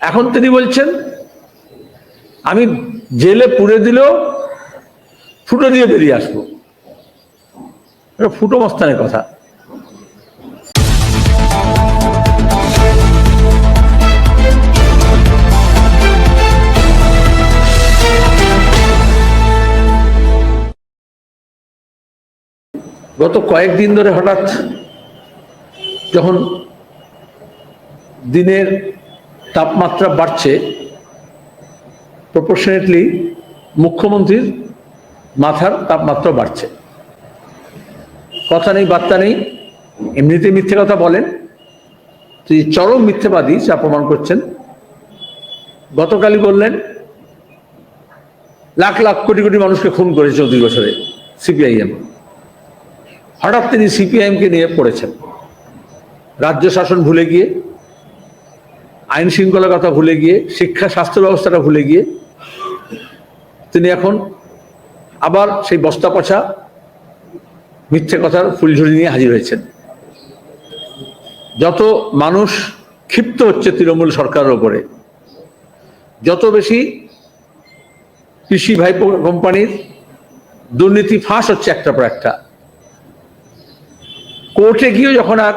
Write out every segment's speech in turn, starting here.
এখন তিনি বলছেন আমি জেলে পুরে দিলেও ফুটো দিয়ে বেরিয়ে আসবো। এটা ফুটো মস্তানের কথা। গত কয়েকদিন ধরে হঠাৎ যখন দিনের তাপমাত্রা বাড়ছে, প্রপোর্শনেটলি মুখ্যমন্ত্রীর মাথার তাপমাত্রা বাড়ছে। কথা নেই বার্তা নেই, এমনিতেই মিথ্যে কথা বলেন, তিনি চরম মিথ্যেবাদী যা প্রমাণ করছেন। গতকালই বললেন লাখ লাখ কোটি কোটি মানুষকে খুন করেছে ২৪ বছরে সিপিআইএম। হঠাৎ তিনি সিপিআইএমকে নিয়ে পড়েছেন, রাজ্য শাসন ভুলে গিয়ে, আইন শৃঙ্খলার কথা ভুলে গিয়ে, শিক্ষা স্বাস্থ্য ব্যবস্থাটা ভুলে গিয়ে তিনি এখন আবার সেই বস্তা পচা মিথ্যে কথার ফুলঝুরি নিয়ে হাজির হয়েছেন। যত মানুষ ক্ষিপ্ত হচ্ছে তৃণমূল সরকারের ওপরে, যত বেশি কৃষি ভাইপো কোম্পানির দুর্নীতি ফাঁস হচ্ছে একটার পর একটা, কোর্টে গিয়েও যখন আর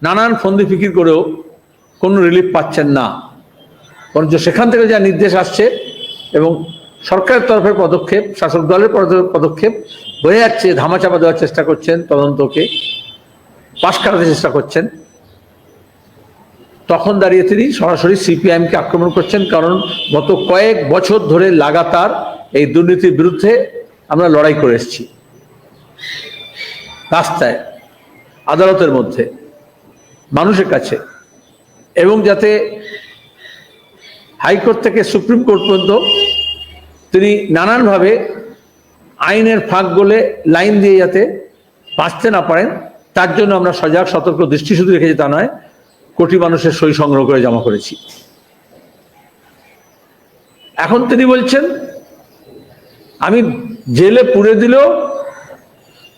নানান ফন্দি ফিকির করেও কোনো রিলিফ পাচ্ছেন না, বরঞ্চ সেখান থেকে যা নির্দেশ আসছে এবং সরকারের তরফের পদক্ষেপ, শাসক দলের পদক্ষেপ বোঝা যাচ্ছে ধামাচাপা দেওয়ার চেষ্টা করছেন, তদন্তকে পাশ কাটাতে চেষ্টা করছেন। তখন দাঁড়িয়ে তিনি সরাসরি সিপিআইএমকে আক্রমণ করছেন, কারণ গত কয়েক বছর ধরে লাগাতার এই দুর্নীতির বিরুদ্ধে আমরা লড়াই করে এসেছি, রাস্তায়, আদালতের মধ্যে, মানুষের কাছে, এবং যাতে হাইকোর্ট থেকে সুপ্রিম কোর্ট পর্যন্ত তিনি নানানভাবে আইনের ফাঁক গলে লাইন দিয়ে যাতে বাঁচতে না পারেন, তার জন্য আমরা সজাগ সতর্ক দৃষ্টি শুধু রেখেছি তা নয়, কোটি মানুষের সই সংগ্রহ করে জমা করেছি। এখন তিনি বলছেন আমি জেলে পুরে দিলেও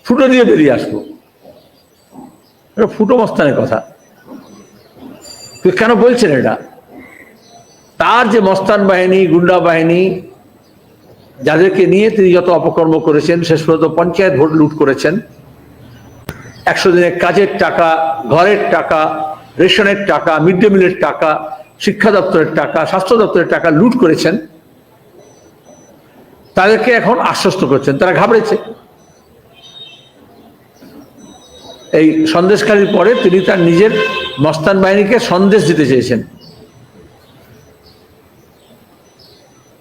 ফুটো দিয়ে বেরিয়ে আসবো। এটা ফুটো মস্তানের কথা। কেন বলছেন এটা? তার যে মস্তান বাহিনী, গুন্ডা বাহিনী, যাদেরকে নিয়ে তিনি যত অপকর্ম করেছেন, শেষ পর্যন্ত পঞ্চায়েত ভোট লুট করেছেন, ১০০ দিনের কাজের টাকা, ঘরের টাকা, রেশনের টাকা, মিড ডে মিলের টাকা, শিক্ষা দপ্তরের টাকা, স্বাস্থ্য দপ্তরের টাকা লুট করেছেন, তাদেরকে এখন আশ্বস্ত করছেন। তারা ঘাবড়েছে। এই সন্দেশকারীর পরে তিনি তার নিজের মস্তান বাহিনীকে সন্দেশ দিতে চেয়েছেন,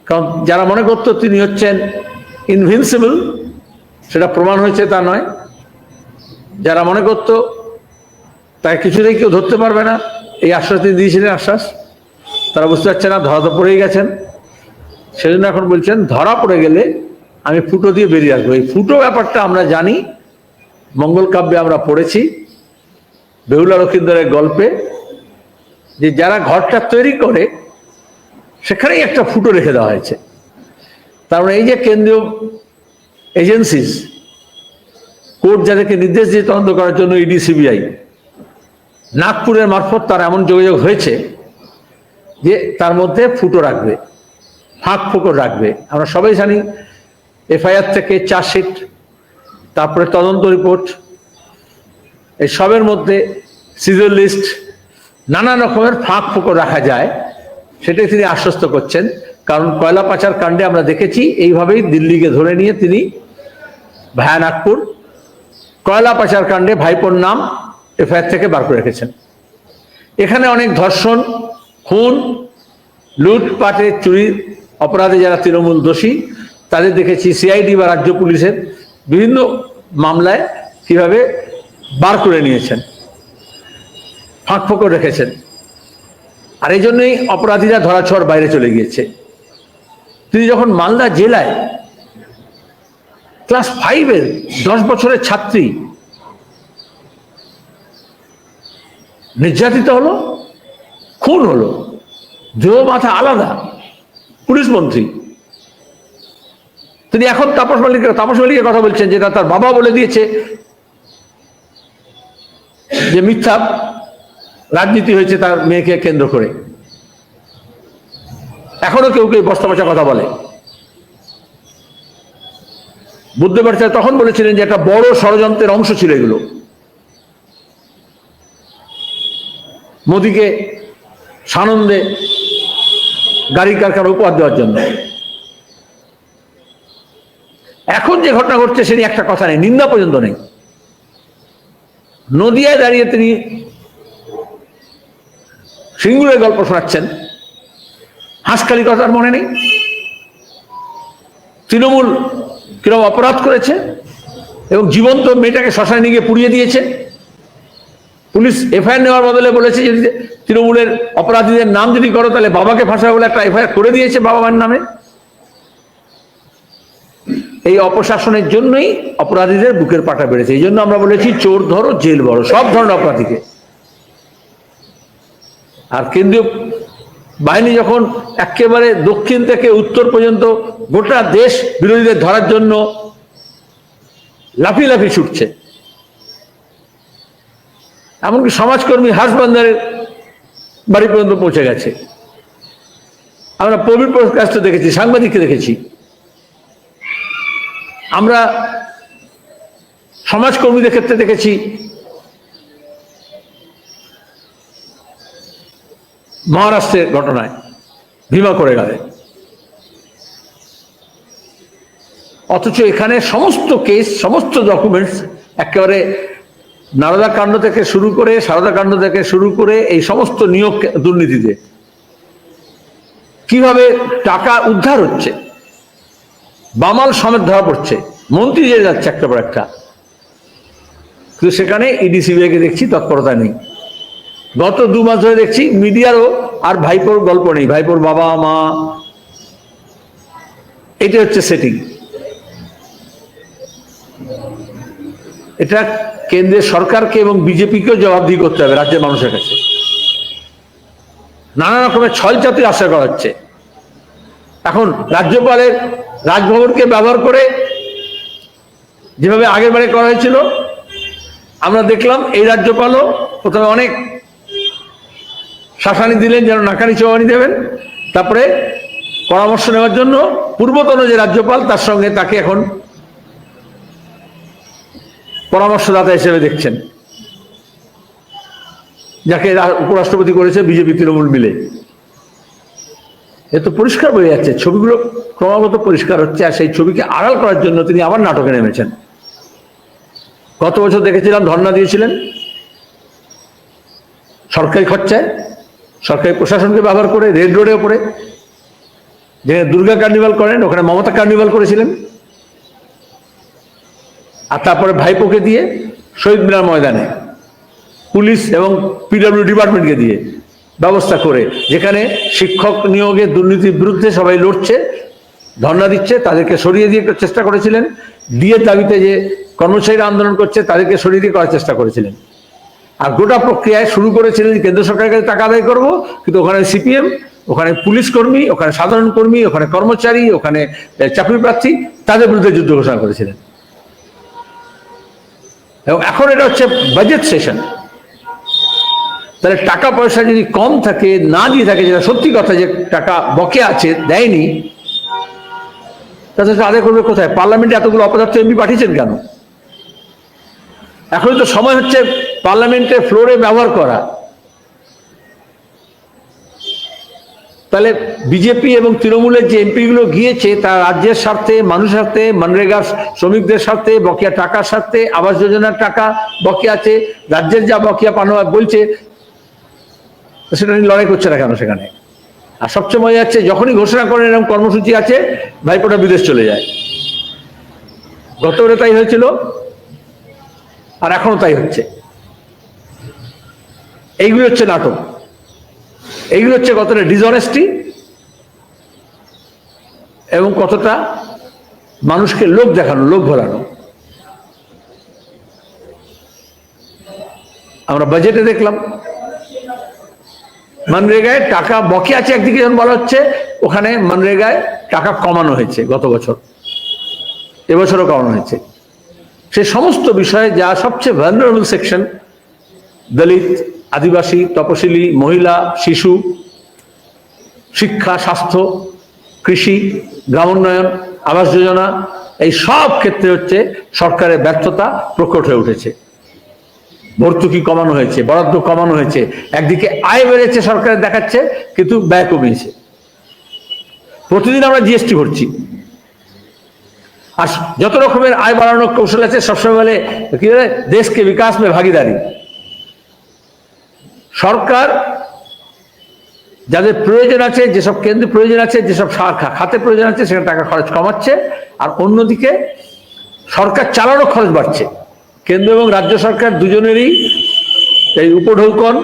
কারণ যারা মনে করতো তিনি হচ্ছেন ইনভিনসিবল, সেটা প্রমাণ হয়েছে তা নয়। যারা মনে করতো তাকে কিছুতেই কেউ ধরতে পারবে না, এই আশ্বাস তিনি দিয়েছিলেন, আশ্বাস, তারা বুঝতে পারছে না, ধরা তো পড়েই গেছেন। সেজন্য এখন বলছেন ধরা পড়ে গেলে আমি ফুটো দিয়ে বেরিয়ে আসবো। এই ফুটো ব্যাপারটা আমরা জানি, মঙ্গল কাব্যে আমরা পড়েছি, বেহুলা লক্ষীন্দরের গল্পে, যে যারা ঘরটা তৈরি করে সেখানেই একটা ফুটো রেখে দেওয়া হয়েছে। তার মানে এই যে কেন্দ্রীয় এজেন্সিস, কোর্ট যাদেরকে নির্দেশ দিয়ে তদন্ত করার জন্য ইডি, সিবিআই, নাগপুরের মারফত তার এমন যোগাযোগ হয়েছে যে তার মধ্যে ফুটো রাখবে, ফাঁক ফোকর রাখবে। আমরা সবাই জানি এফআইআর থেকে চার্জশিট, তারপরে তদন্ত রিপোর্ট, এই সবের মধ্যে সিজার লিস্ট, নানা রকমের ফাঁক ফোকর রাখা যায়। সেটাই তিনি আশ্বস্ত করছেন, কারণ কয়লা পাচার কাণ্ডে আমরা দেখেছি এইভাবেই দিল্লিকে ধরে নিয়ে তিনি ভায়া নাগপুর কয়লা পাচার কাণ্ডে ভাইপোর নাম এফআইআর থেকে বার করে রেখেছেন। এখানে অনেক ধর্ষণ, খুন, লুটপাটে, চুরির অপরাধে যারা তৃণমূল দোষী তাদের দেখেছি সিআইডি বা রাজ্য পুলিশের বিভিন্ন মামলায় কিভাবে বার করে নিয়েছেন, ফাঁক ফোকর রেখেছেন। আর এই জন্যই অপরাধীরা ধরাছোঁয়ার বাইরে চলে গিয়েছে। তিনি যখন মালদা জেলায় ক্লাস 5-এর 10 বছরের ছাত্রী নির্যাতিত হলো, খুন হলো, দেহ মাথা আলাদা, পুলিশ মন্ত্রী, তিনি এখন তাপস মালিকের কথা বলছেন, যেটা তার বাবা বলে দিয়েছে যে মিথ্যা রাজনীতি হয়েছে তার মেয়েকে কেন্দ্র করে। এখনো কেউ কেউ বস্তা পচা কথা বলে। বুদ্ধদেব তখন বলেছিলেন যে একটা বড় ষড়যন্ত্রের অংশ ছিল এগুলো, মোদিকে সানন্দে গাড়ির কারখানা উপহার দেওয়ার জন্য। এখন যে ঘটনা ঘটছে সে নিয়ে একটা কথা নেই, নিন্দা পর্যন্ত নেই। নদিয়ায় দাঁড়িয়ে তিনি সিঙ্গুরের গল্প শোনাচ্ছেন, হাঁসখালি কথার মনে নেই। তৃণমূল কিরকম অপরাধ করেছে এবং জীবন্ত মেয়েটাকে শ্মশানে নিয়ে গিয়ে পুড়িয়ে দিয়েছে। পুলিশ এফআইআর নেওয়ার বদলে বলেছে যদি তৃণমূলের অপরাধীদের নাম যদি করো তাহলে বাবাকে ফাঁসাবে বলে একটা এফআইআর করে দিয়েছে বাবা মার নামে। এই অপশাসনের জন্যই অপরাধীদের বুকের পাটা বেড়েছে। এই জন্য আমরা বলেছি চোর ধরো জেল বড়, সব ধরনের অপরাধীকে। আর কেন্দ্রীয় বাহিনী যখন একেবারে দক্ষিণ থেকে উত্তর পর্যন্ত গোটা দেশ বিরোধীদের ধরার জন্য লাফিয়ে লাফিয়ে ছুটছে, এমনকি সমাজকর্মী হাসবান্দারের বাড়ি পর্যন্ত পৌঁছে গেছে। আমরা প্রবীর প্রকাশ দেখেছি, সাংবাদিককে দেখেছি, আমরা সমাজকর্মীদের ক্ষেত্রে দেখেছি, মহারাষ্ট্রের ঘটনায় ভীমা করে গেলে। অথচ এখানে সমস্ত কেস, সমস্ত ডকুমেন্টস একেবারে নারদা কাণ্ড থেকে শুরু করে, সারদা কাণ্ড থেকে শুরু করে এই সমস্ত নিয়োগ দুর্নীতিতে কিভাবে টাকা উদ্ধার হচ্ছে, বামাল সমেত ধরা পড়ছে, মন্ত্রী যে যাচ্ছে একটা পর একটা, কিন্তু সেখানে ইডি সিবিআইকে দেখছি তৎপরতা নেই। গত 2 মাস ধরে দেখছি মিডিয়ারও আর ভাইপোর গল্প নেই, ভাইপোর বাবা মা, এটা হচ্ছে সেটিং। এটা কেন্দ্রের সরকারকে এবং বিজেপিকেও জবাবদিহি করতে হবে রাজ্যের মানুষের কাছে। নানা রকমের ছলচাতুরি আশা করা হচ্ছে। এখন রাজ্যপালের রাজভবনকে ব্যবহার করে যেভাবে আগের বারে করা হয়েছিল, আমরা দেখলাম এই রাজ্যপালও প্রথমে অনেক শাসানি দিলেন যেন নাকানি চৌবানি দেবেন, তারপরে পরামর্শ নেওয়ার জন্য পূর্বতন যে রাজ্যপাল তার সঙ্গে তাকে এখন পরামর্শদাতা হিসেবে দেখছেন, যাকে উপরাষ্ট্রপতি করেছে বিজেপি তৃণমূল মিলে। এ তো পরিষ্কার বোঝা যাচ্ছে, ছবিগুলো ক্রমাগত পরিষ্কার হচ্ছে। আর সেই ছবিকে আড়াল করার জন্য তিনি আবার নাটকে নেমেছেন। গত বছর দেখেছিলাম ধর্ণা দিয়েছিলেন সরকারি খরচায়, সরকারি প্রশাসনকে ব্যবহার করে, রেড রোডে ওপরে যেখানে দুর্গা কার্নিভাল করেন ওখানে মমতা কার্নিভাল করেছিলেন। আর তারপরে ভাইপোকে দিয়ে শহীদ মিনার ময়দানে পুলিশ এবং পিডব্লিউ ডিপার্টমেন্টকে দিয়ে ব্যবস্থা করে, যেখানে শিক্ষক নিয়োগের দুর্নীতির বিরুদ্ধে সবাই লড়ছে, ধর্ণা দিচ্ছে, তাদেরকে সরিয়ে দিয়ে চেষ্টা করেছিলেন। ডিএর দাবিতে যে কর্মচারীরা আন্দোলন করছে তাদেরকে সরিয়ে দিয়ে করার চেষ্টা করেছিলেন। আর গোটা প্রক্রিয়ায় শুরু করেছিলেন কেন্দ্র সরকারের কাছে টাকা আদায় করবো, কিন্তু ওখানে সিপিএম, ওখানে পুলিশ কর্মী, ওখানে সাধারণ কর্মী, ওখানে কর্মচারী, ওখানে চাকরি প্রার্থী, তাদের বিরুদ্ধে যুদ্ধ ঘোষণা করেছিলেন। এবং এখন এটা হচ্ছে বাজেট সেশন, তাহলে টাকা পয়সা যদি কম থাকে, না দিয়ে থাকে, যেটা সত্যি কথা যে টাকা বকে আছে দেয়নি, তাহলে আদায় করবে কোথায়? পার্লামেন্টে এতগুলো অপদার্থ এমপি পাঠিয়েছেন কেন? এখন তো সময় হচ্ছে পার্লামেন্টের ফ্লোরে ব্যবহার করা। তাহলে বিজেপি এবং তৃণমূলের যে এমপিগুলো গিয়েছে তারা রাজ্যের স্বার্থে, মানুষের স্বার্থে, মনরেগার শ্রমিকদের স্বার্থে, বকেয়া টাকার স্বার্থে, আবাস যোজনার টাকা বকেয়া আছে, রাজ্যের যা বকেয়া পানো বলছে, সেটা নিয়ে লড়াই করছে না কেন সেখানে? আর সবচেয়ে মজা যাচ্ছে, যখনই ঘোষণা করেন এরকম কর্মসূচি আছে, ভাইপোটা বিদেশ চলে যায়। গতবারে তাই হয়েছিল, আর এখনো তাই হচ্ছে। এইগুলো হচ্ছে নাটক, এইগুলো হচ্ছে কতটা ডিসঅনেস্টি এবং কতটা মানুষকে লোক দেখানো, লোক ভরানো। আমরা বাজেটে দেখলাম মনরেগায় টাকা বকে আছে একদিকে, যখন বলা হচ্ছে ওখানে মনরেগায় টাকা কমানো হয়েছে গত বছর, এবছরও কমানো হয়েছে। সে সমস্ত বিষয়ে যা সবচেয়ে ভালনারেবল সেকশন, দলিত, আদিবাসী, তপশিলি, মহিলা, শিশু, শিক্ষা, স্বাস্থ্য, কৃষি, গ্রামোন্নয়ন, আবাস যোজনা, এই সব ক্ষেত্রে হচ্ছে সরকারের ব্যর্থতা প্রকট হয়ে উঠেছে। ভর্তুকি কমানো হয়েছে, বরাদ্দ কমানো হয়েছে, একদিকে আয় বেড়েছে সরকারের দেখাচ্ছে, কিন্তু ব্যয় কমিয়েছে। প্রতিদিন আমরা জিএসটি ভরছি, আর যত রকমের আয় বাড়ানোর কৌশল আছে সবসময় বলে কি বলে, দেশকে বিকাশ মে ভাগিদারি। সরকার যাদের প্রয়োজন আছে, যেসব কেন্দ্রে প্রয়োজন আছে, যেসব খাতে প্রয়োজন আছে, সেখানে টাকা খরচ কমাচ্ছে, আর অন্যদিকে সরকার চালানোর খরচ বাড়ছে। কেন্দ্র এবং রাজ্য সরকার দুজনেরই এই উপঢৌকন,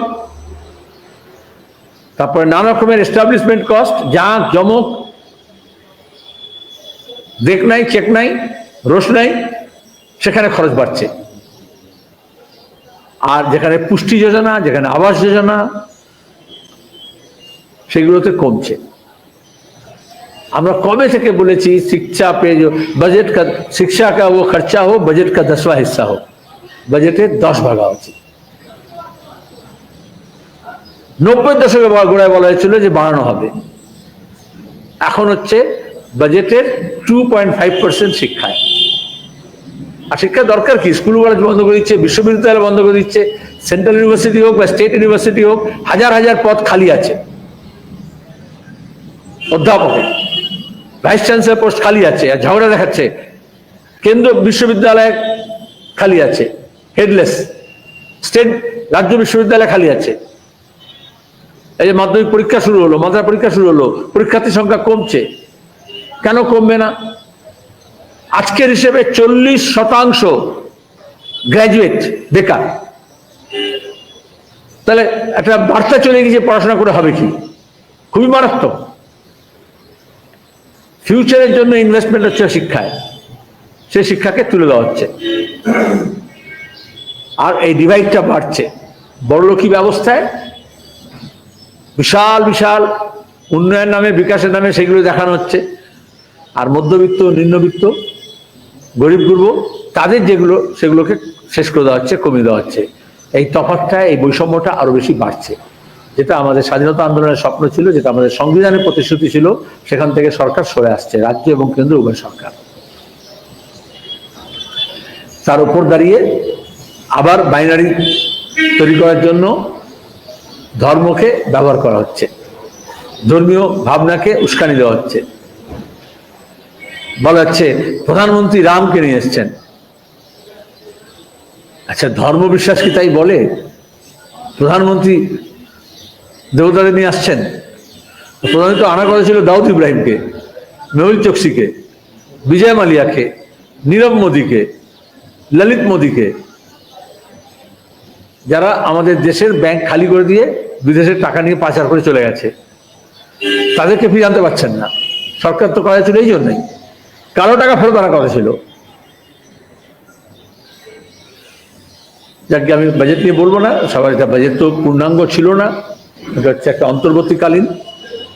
তারপরে নানা রকমের এস্টাবলিশমেন্ট কস্ট, জাঁক জমক, দেখ নাই, চেক নাই, রোষ নাই, সেখানে খরচ বাড়ছে। আর যেখানে পুষ্টি যোজনা, যেখানে আবাস যোজনা, সেগুলোতে কমছে। আমরা কবে থেকে বলেছি শিক্ষা পে বাজেট কা, শিক্ষা কা ও খরচা हो, बजट का 10वां हिस्सा हो, বাজেটের 10 ভাগ হওয়া উচিত। 90 দশকের গোড়ায় বলা হয়েছিল যে বাড়ানো হবে, এখন হচ্ছে বাজেটের 2.5% শিক্ষায়। আর শিক্ষা দরকার কি? স্কুল কলেজ বন্ধ করে দিচ্ছে, বিশ্ববিদ্যালয় বন্ধ করে দিচ্ছে, সেন্ট্রাল ইউনিভার্সিটি হোক বা স্টেট ইউনিভার্সিটি হোক, হাজার হাজার পদ খালি আছে। অধ্যাপকের, ভাইস চ্যান্সেলর পোস্ট খালি আছে, আর ঝগড়া দেখাচ্ছে। কেন্দ্র বিশ্ববিদ্যালয় খালি আছে, হেডলেস। স্টেট রাজ্য বিশ্ববিদ্যালয় খালি আছে। এই যে মাধ্যমিক পরীক্ষা শুরু হলো, মাদ্রাসা পরীক্ষা শুরু হলো, পরীক্ষার্থীর সংখ্যা কমছে। কেন কমবে না? আজকের হিসেবে 40% গ্র্যাজুয়েট বেকার। তাহলে একটা বার্তা চলে গিয়েছে, পড়াশোনা করে হবে কি? খুবই মারাত্মক। ফিউচারের জন্য ইনভেস্টমেন্ট হচ্ছে শিক্ষায়, সেই শিক্ষাকে তুলে দেওয়া হচ্ছে। আর এই ডিভাইডটা বাড়ছে বড়লোকি ব্যবস্থায়। বিশাল বিশাল উন্নয়ন নামে, বিকাশের নামে সেগুলো দেখানো হচ্ছে। আর মধ্যবিত্ত, নিম্নবিত্ত, গরিব গুরব, তাদের যেগুলো, সেগুলোকে শেষ করে দেওয়া হচ্ছে, কমিয়ে দেওয়া হচ্ছে। এই তফাৎটা, এই বৈষম্যটা আরো বেশি বাড়ছে। যেটা আমাদের স্বাধীনতা আন্দোলনের স্বপ্ন ছিল, যেটা আমাদের সংবিধানের প্রতিশ্রুতি ছিল, সেখান থেকে সরকার সরে আসছে, রাজ্য এবং কেন্দ্র উভয় সরকার। তার উপর দাঁড়িয়ে আবার বাইনারি তৈরি করার জন্য ধর্মকে ব্যবহার করা হচ্ছে, ধর্মীয় ভাবনাকে উস্কানি দেওয়া হচ্ছে। বলা হচ্ছে প্রধানমন্ত্রী রামকে নিয়ে এসছেন। আচ্ছা, ধর্ম বিশ্বাস কি তাই বলে? প্রধানমন্ত্রী দেবতাদের নিয়ে আসছেন? প্রধানমন্ত্রী তো আনা করেছিল দাউদ ইব্রাহিমকে, মেহুল চোকসিকে, বিজয় মালিয়াকে, নীরব মোদীকে, ললিত মোদীকে, যারা আমাদের দেশের ব্যাংক খালি করে দিয়ে বিদেশের টাকা নিয়ে পাচার করে চলে গেছে। তাদেরকে ফিরে আনতে পারছেন না। সরকার তো করা ছিল এই জন্যই, কারো টাকা ফেরত আনা কথা ছিল। যাকে আমি বাজেট নিয়ে বলবো না, সবার এটা বাজেট তো পূর্ণাঙ্গ ছিল না, এটা হচ্ছে একটা অন্তর্বর্তীকালীন।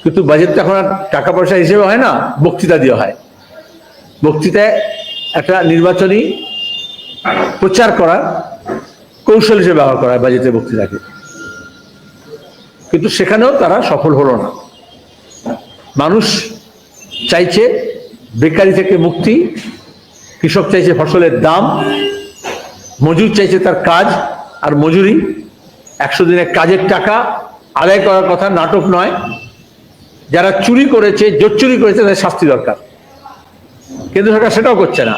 কিন্তু বাজেটটা এখন আর টাকা পয়সা হিসেবে হয় না, বক্তৃতা দিয়ে হয়। বক্তৃতায় একটা নির্বাচনী প্রচার করার কৌশল হিসেবে ব্যবহার করা হয় বাজেটের বক্তৃতাকে। কিন্তু সেখানেও তারা সফল হলো না। মানুষ চাইছে বেকারি থেকে মুক্তি, কৃষক চাইছে ফসলের দাম, মজুর চাইছে তার কাজ আর মজুরি, 100 দিনের কাজের টাকা আদায় করার কথা, নাটক নয়। যারা চুরি করেছে, জোচ্চুরি করেছে, তাদের শাস্তি দরকার। কেন্দ্র সরকার সেটাও করছে না।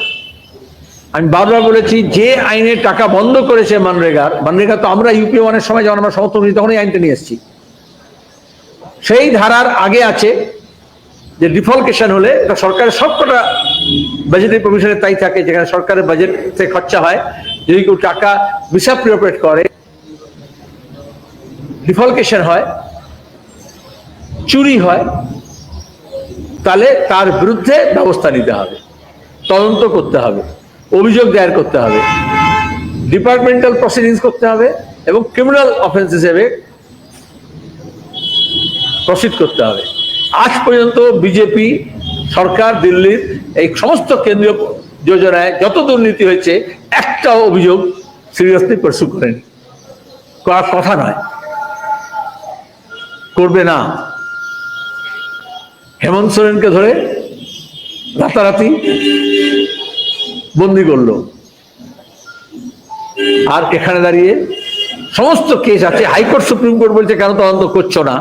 আমি বারবার বলেছি, যে আইনের টাকা বন্ধ করেছে মানরেগা তো আমরা ইউপিএ 1-এর সময় যখন আমরা সমর্থন করি তখন এই আইনটা নিয়ে এসেছি। সেই ধারার আগে আছে যে ডিফলকেশন হলে, এটা সরকারের সবকটা বাজেটের প্রভিশনে তাই থাকে, যেখানে সরকারের বাজেট থেকে খরচা হয়, যদি কেউ টাকা মিসঅ্যাপ্রোপ্রিয়েট করে, ডিফলকেশন হয়, চুরি হয়, তাহলে তার বিরুদ্ধে ব্যবস্থা নিতে হবে, তদন্ত করতে হবে, অভিযোগ দায়ের করতে হবে, ডিপার্টমেন্টাল প্রসিডিংস করতে হবে এবং ক্রিমিনাল অফেন্স হিসেবে প্রসিড করতে হবে। আজ পর্যন্ত বিজেপি সরকার দিল্লির এই সমস্ত কেন্দ্রীয় যোজনায় যত দুর্নীতি হয়েছে, একটাও অভিযোগ সিরিয়াসলি পারসু করেনি। করার কথা নয়, করবে না। হেমন্ত সোরেনকে ধরে রাতারাতি বন্দি করলো, আর এখানে দাঁড়িয়ে সমস্ত কেস আছে, হাইকোর্ট সুপ্রিম কোর্ট বলছে কেন তদন্ত করছো না,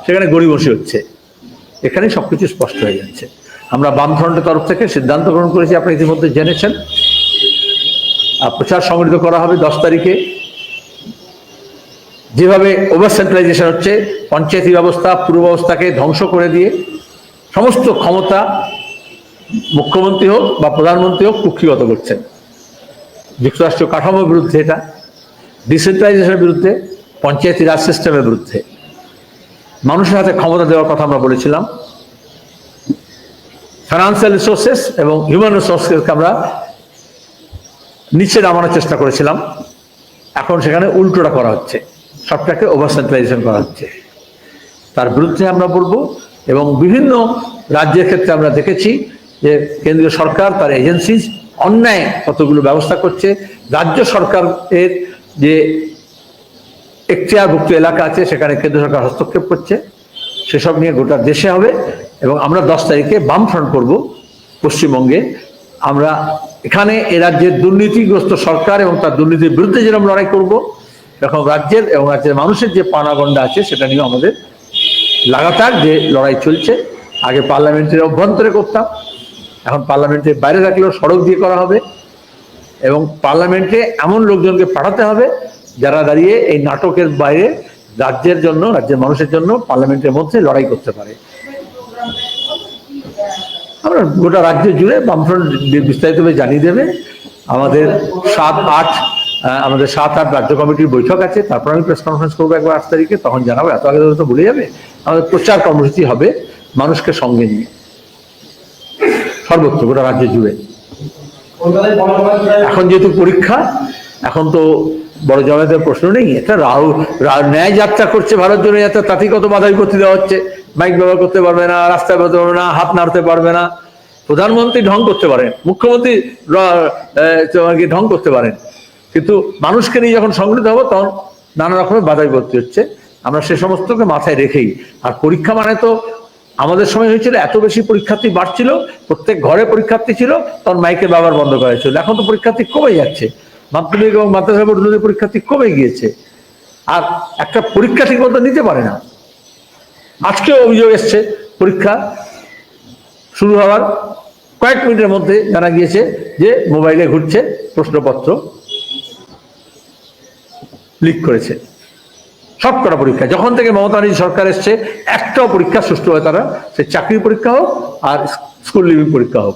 সেখানে গড়িমসি হচ্ছে। এখানে সবকিছু স্পষ্ট হয়ে যাচ্ছে। আমরা বামফ্রন্টের তরফ থেকে সিদ্ধান্ত গ্রহণ করেছি, আপনি ইতিমধ্যে জেনেছেন। প্রচার সংগঠিত করা হবে 10 তারিখে। যেভাবে ওভার সেন্ট্রালাইজেশন হচ্ছে, পঞ্চায়েতি ব্যবস্থা পুরো ব্যবস্থাকে ধ্বংস করে দিয়ে সমস্ত ক্ষমতা মুখ্যমন্ত্রী হোক বা প্রধানমন্ত্রী হোক কুক্ষিগত করছেন। যুক্তরাষ্ট্রীয় কাঠামোর বিরুদ্ধে, এটা ডিসেন্ট্রালাইজেশনের বিরুদ্ধে, পঞ্চায়েতি রাজ সিস্টেমের বিরুদ্ধে। মানুষের হাতে ক্ষমতা দেওয়ার কথা আমরা বলেছিলাম। ফাইন্যান্সিয়াল রিসোর্সেস এবং হিউম্যান রিসোর্সেসকে আমরা নিচে নামানোর চেষ্টা করেছিলাম। এখন সেখানে উল্টোটা করা হচ্ছে, সবটাকে ওভার সেন্ট্রালাইজেশন করা হচ্ছে। তার বিরুদ্ধে আমরা বলবো। এবং বিভিন্ন রাজ্যের ক্ষেত্রে আমরা দেখেছি যে কেন্দ্রীয় সরকার তার এজেন্সি অন্যায় কতগুলো ব্যবস্থা করছে। রাজ্য সরকারের যে এখতিয়ারভুক্ত এলাকা আছে সেখানে কেন্দ্র সরকার হস্তক্ষেপ করছে। সেসব নিয়ে গোটা দেশে হবে। এবং আমরা 10 তারিখে বামফ্রন্ট করব পশ্চিমবঙ্গে। আমরা এখানে এ রাজ্যের দুর্নীতিগ্রস্ত সরকার এবং তার দুর্নীতির বিরুদ্ধে যেরকম লড়াই করব, এখন রাজ্যের এবং রাজ্যের মানুষের যে পানাগণ্ডা আছে সেটা নিয়ে আমাদের লাগাতার যে লড়াই চলছে। আগে পার্লামেন্টের অভ্যন্তরে করতাম, এখন পার্লামেন্টের বাইরে রাখলেও সড়ক দিয়ে করা হবে। এবং পার্লামেন্টে এমন লোকজনকে পাঠাতে হবে যারা দাঁড়িয়ে এই নাটকের বাইরে রাজ্যের জন্য, রাজ্যের মানুষের জন্য পার্লামেন্টের মধ্যে লড়াই করতে পারে। আমরা গোটা রাজ্য জুড়ে বামফ্রন্ট বিস্তারিতভাবে জানিয়ে দেবে। আমাদের 7-8 রাজ্য কমিটির বৈঠক আছে, তারপর আমি প্রেস কনফারেন্স করবো একবার 8 তারিখে, তখন জানাবো। এত আগে তো ভুলে যাবে। আমাদের প্রচার কর্মসূচি হবে মানুষকে সঙ্গে নিয়ে সর্বত্র গোটা রাজ্য জুড়ে। এখন যেহেতু পরীক্ষা, এখন তো বড় জমায়েতের প্রশ্ন নেই। এটা ন্যায় যাত্রা করছে ভারত জন্য যাত্রা, তাতেই কত বাধা বিপত্তি দেওয়া হচ্ছে। মাইক ব্যবহার করতে পারবে না, রাস্তায় বেরোতে পারবে না, হাত নাড়তে পারবে না। প্রধানমন্ত্রী ঢং করতে পারেন, মুখ্যমন্ত্রী ঢং করতে পারেন, কিন্তু মানুষকে নিয়ে যখন সংগঠিত হবো তখন নানা রকমের বাধা বিপত্তি হচ্ছে। আমরা সে সমস্তকে মাথায় রেখেই, আর পরীক্ষা মানে তো আমাদের সময় হয়েছিল এত বেশি পরীক্ষার্থী বাড়ছিল, প্রত্যেক ঘরে পরীক্ষার্থী ছিল, তখন মাইকের ব্যবহার বন্ধ করা হয়েছিল। এখন তো পরীক্ষার্থী কমে যাচ্ছে, মাধ্যমিক এবং মাদ্রাসা বোর্ডের পরীক্ষার্থী কমে গিয়েছে, আর একটা পরীক্ষা ঠিক মতো নিতে পারে না। আজকেও অভিযোগ এসছে, পরীক্ষা শুরু হওয়ার কয়েক মিনিটের মধ্যে জানা গিয়েছে যে মোবাইলে ঘুরছে প্রশ্নপত্র লিক করেছে। সবকটা পরীক্ষা যখন থেকে মমতা ব্যানার্জি সরকার এসছে, একটাও পরীক্ষা সুষ্ঠু হয় তারা, সে চাকরির পরীক্ষা হোক আর স্কুল লিভিং পরীক্ষা হোক।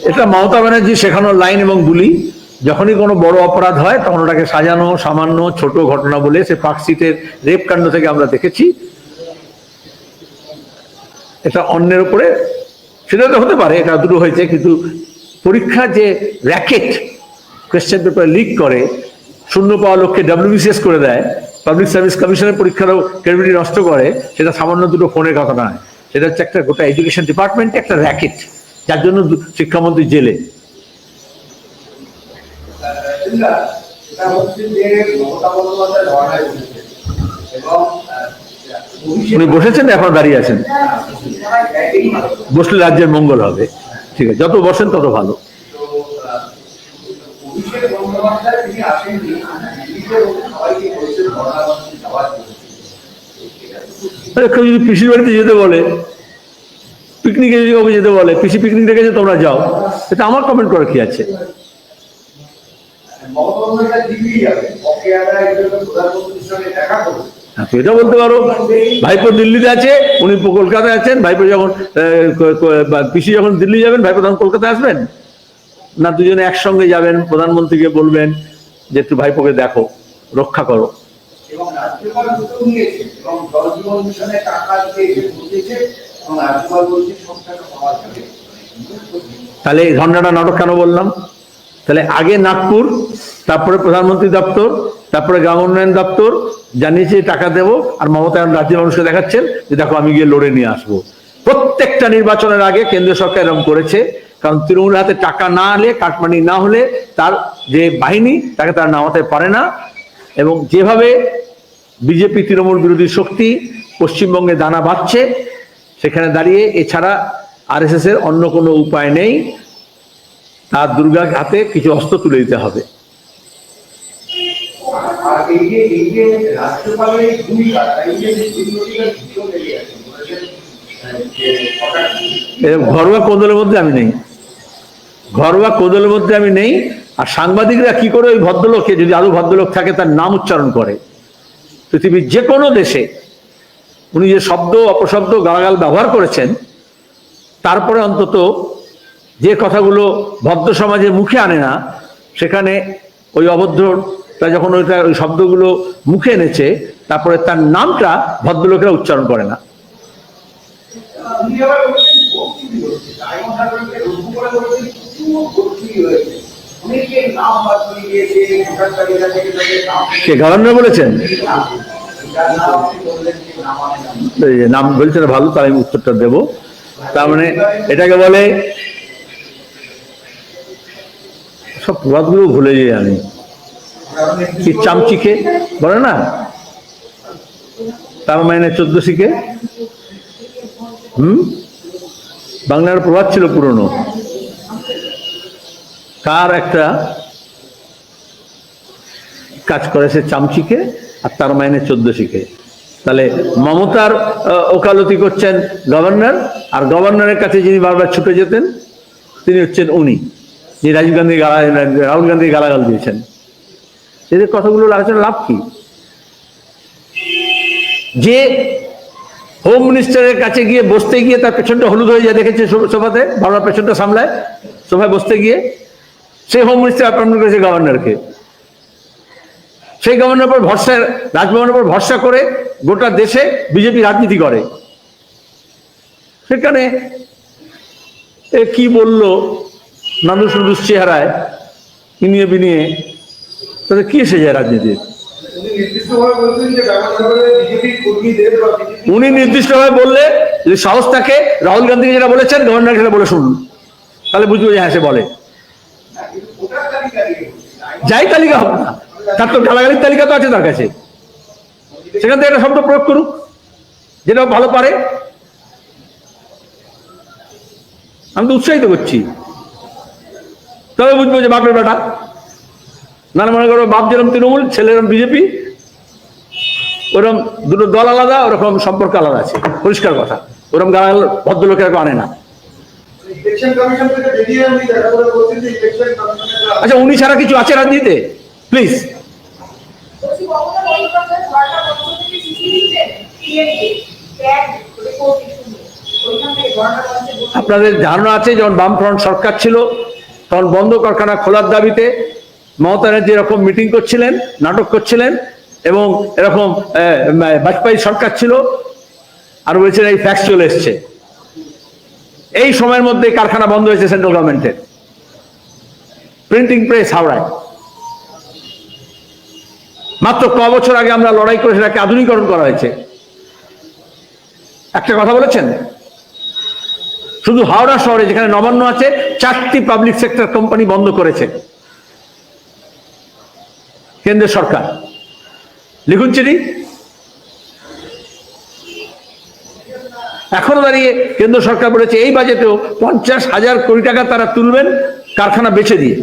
এটা মমতা ব্যানার্জি শেখানোর লাইন এবং বুলি। যখনই কোনো বড় অপরাধ হয় তখন ওটাকে সাজানো সামান্য ছোট ঘটনা বলে, সে পার্কস্ট্রিটের রেপ কাণ্ড থেকে আমরা দেখেছি। এটা অন্যের উপরে, সেটা তো হতে পারে, এটা দুটো হয়েছে, কিন্তু পরীক্ষা যে র্যাকেট কোয়েশ্চেন পেপার লিক করে, শূন্য পাওয়া লোককে WBCS করে দেয়, পাবলিক সার্ভিস কমিশনের পরীক্ষারও ক্রেডিবিলিটি নষ্ট করে, সেটা সামান্য দুটো ফোনের কথা নয়। সেটা হচ্ছে একটা গোটা এডুকেশন ডিপার্টমেন্টে একটা র্যাকেট, যার জন্য শিক্ষামন্ত্রী জেলে। উনি বসেছেন, এখন দাঁড়িয়ে আছেন। বসলে রাজ্যের মঙ্গল হবে। ঠিক আছে, যত বসেন তত ভালো। কেউ যদি পিসির বাড়িতে যেতে বলে, পিকনিকে যদি ওকে যেতে বলে, পিসি পিকনিক ডেকেছে তোমরা যাও, এটা আমার কমেন্ট করে কি আছে? এটা বলতে পারো ভাইপো দিল্লিতে আছে, উনি কলকাতায় আছেন, ভাইপো যখন পিসি যখন দিল্লি যাবেন, ভাইপো তখন কলকাতায় আসবেন না? দুজনে একসঙ্গে যাবেন, প্রধানমন্ত্রীকে বলবেন যে একটু ভাইপোকে দেখো, রক্ষা করো। তাহলে এই ঘন্টাটা নাটক কেন বললাম? তাহলে আগে নাগপুর, তারপরে প্রধানমন্ত্রী দপ্তর, তারপরে গ্রাম উন্নয়ন দপ্তর জানিয়েছে টাকা দেবো, আর মমতা রাজ্যের মানুষকে দেখাচ্ছেন যে দেখো আমি গিয়ে লড়ে নিয়ে আসবো। প্রত্যেকটা নির্বাচনের আগে কেন্দ্রীয় সরকার এরকম করেছে, কারণ তৃণমূলের হাতে টাকা না হলে, কাটমানি না হলে তার যে বাহিনী তাকে তারা নামাতে পারে না। এবং যেভাবে বিজেপি তৃণমূল বিরোধী শক্তি পশ্চিমবঙ্গে দানা বাঁধছে, সেখানে দাঁড়িয়ে এছাড়া আরএসএস এর অন্য কোনো উপায় নেই, তার দুর্গার হাতে কিছু অস্ত্র তুলে দিতে হবে। ঘরোয়া কোদলের মধ্যে আমি নেই, ঘরোয়া কোদলের মধ্যে আমি নেই। আর সাংবাদিকরা কি করে ওই ভদ্রলোককে, যদি আরো ভদ্রলোক থাকে, তার নাম উচ্চারণ করে? পৃথিবীর যে কোনো দেশে উনি যে শব্দ অপশব্দ গালাগাল ব্যবহার করেছেন, তারপরে অন্তত যে কথাগুলো ভদ্র সমাজে মুখে আনে না, সেখানে ওই অভদ্রটা যখন ওই শব্দগুলো মুখে এনেছে, তারপরে তার নামটা ভদ্রলোকেরা উচ্চারণ করে না। কে গভর্নর বলেছেন? নাম বলছে না, ভালো, তাই আমি উত্তরটা দেবো। তার মানে এটাকে বলে, সব প্রবাদগুলো ভুলে যাই আমি, কি চামচিকে বলে না, তার মানে 14 শিখে। বাংলার প্রবাদ ছিল পুরনো, কার একটা কাজ করে, সে চামচিকে আর তার মাইনে 14 শিখে। তাহলে মমতার ওকালতি করছেন গভর্নর, আর গভর্নরের কাছে যিনি বারবার ছুটে যেতেন তিনি হচ্ছেন উনি, যে রাহুল গান্ধী গালাগাল দিয়েছেন। এদের কথাগুলো আলোচনা লাভ কি? যে হোম মিনিস্টারের কাছে গিয়ে বসতে গিয়ে তার পেছনটা হলুদ হয়ে যায়, দেখেছে সভাতে, বারবার পেছনটা সামলায় সভায় বসতে গিয়ে, সে হোম মিনিস্টার অ্যাপয়েন্টমেন্ট করেছে গভর্নরকে। সেই গভর্নরের উপর ভরসা, রাজভবনের উপর ভরসা করে গোটা দেশে বিজেপি রাজনীতি করে। সেখানে কি বললো নাদুস নুদুস চেহারায়, ইনিয়ে বিনিয়ে, তাদের কি এসে যায় রাজনীতির? উনি নির্দিষ্টভাবে বললে, যদি সাহস থাকে, রাহুল গান্ধীকে যেটা বলেছেন গভর্নর সেটা বলে শুনুন, তাহলে বুঝবো যে হ্যাঁ সে বলে। যাই তালিকা হোক না, তার তো গালাগালির তালিকা তো আছে তার কাছে, সেখান থেকে একটা শব্দ প্রয়োগ করুক যেটা ভালো পারে। আমি তো উৎসাহিত করছি, তবে বুঝবো যে বাপের বেটা। না মনে করো বাপ যেরকম তৃণমূল, ছেলে এরকম বিজেপি, ওরকম দুটো দল আলাদা, ওরকম সম্পর্ক আলাদা আছে, পরিষ্কার কথা। ওরকম গালাগাল ভদ্রলোকের আনে না। আচ্ছা, উনি ছাড়া কিছু আছে রাজনীতিতে? প্লিজ। আপনাদের ধারণা আছে যখন বামফ্রন্ট সরকার ছিল তখন বন্ধ কারখানা খোলার দাবিতে মমতা ব্যানার্জি এরকম মিটিং করছিলেন, নাটক করছিলেন, এবং এরকম বাজপেয়ী সরকার ছিল, আর বলছিলেন এই ফ্যাক্স চলে এসছে। এই সময়ের মধ্যে কারখানা বন্ধ হয়েছে সেন্ট্রাল গভর্নমেন্টের, প্রিন্টিং প্রেস হাওড়ায়। মাত্র ক বছর আগে আমরা লড়াই করে সেটাকে আধুনিকরণ করা হয়েছে। একটা কথা বলেছেন, শুধু হাওড়া শহরে যেখানে নবান্ন আছে 4টি পাবলিক সেক্টর কোম্পানি বন্ধ করেছে কেন্দ্র সরকার। লিখুন চিঠি। এখনো দাঁড়িয়ে কেন্দ্র সরকার বলেছে এই বাজেটেও 50,000 কোটি টাকা তারা তুলবেন কারখানা বেচে দিয়ে,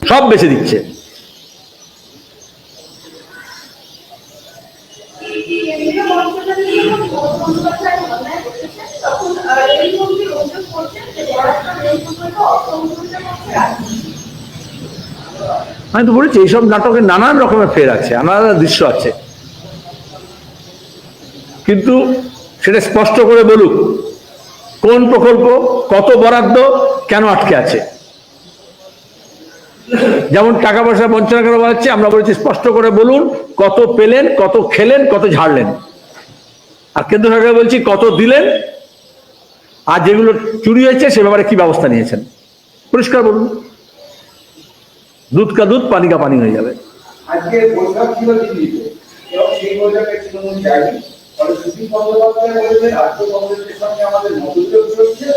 সব বেচে দিচ্ছে। আমি তো বলেছি এইসব নাটকে নানান রকমের ফের আছে, নানান দৃশ্য আছে, কিন্তু সেটা স্পষ্ট করে বলুক কোন প্রকল্প, কত বরাদ্দ, কেন আটকে আছে। যেমন টাকা পয়সা বঞ্চনা করা হচ্ছে, আমরা বলেছি স্পষ্ট করে বলুন কত পেলেন, কত খেলেন, কত ঝাড়লেন। আর কেন্দ্র সরকার বলছি কত দিলেন, আর যেগুলো চুরি হয়েছে সে ব্যাপারে কি ব্যবস্থা নিয়েছেন, পরিষ্কার বলুন। দুধ কা দুধ পানি কা পানি হয়ে যাবে। আজকে বৈঠক ছিল দিল্লিতে এবং সেই বৈঠকে তৃণমূল যায়নি, ফলে সুশীল বন্দ্যোপাধ্যায় বলেছেন রাজ্য কংগ্রেসের সঙ্গে আমাদের মতবিরোধ চলছে,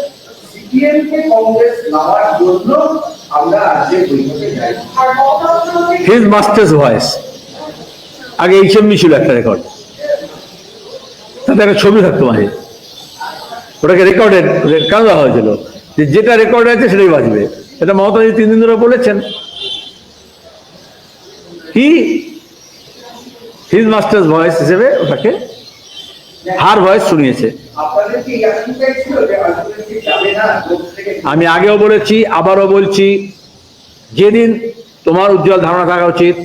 সিপিএম কে কংগ্রেস নামার জন্য আমরা আজকে বৈঠকে যাই। হিজ মাস্টার্স ভয়েস, আগে এইচএমবি ছিল একটা রেকর্ড, তাতে একটা ছবি থাকতো মাঝে, ওটাকে রেকর্ডেড কেন দেওয়া হয়েছিল যে যেটা রেকর্ড আছে সেটাই বাজবে। এটা মমতাজি 3 দিন ধরে বলেছেন। হিজ মাস্টার্স ভয়েস হিসেবে ওটাকে হার ভয়েস শুনিয়েছে। আমি আগেও বলেছি, আবারও বলছি, যেদিন তোমার উজ্জ্বল ধারণা থাকা উচিত,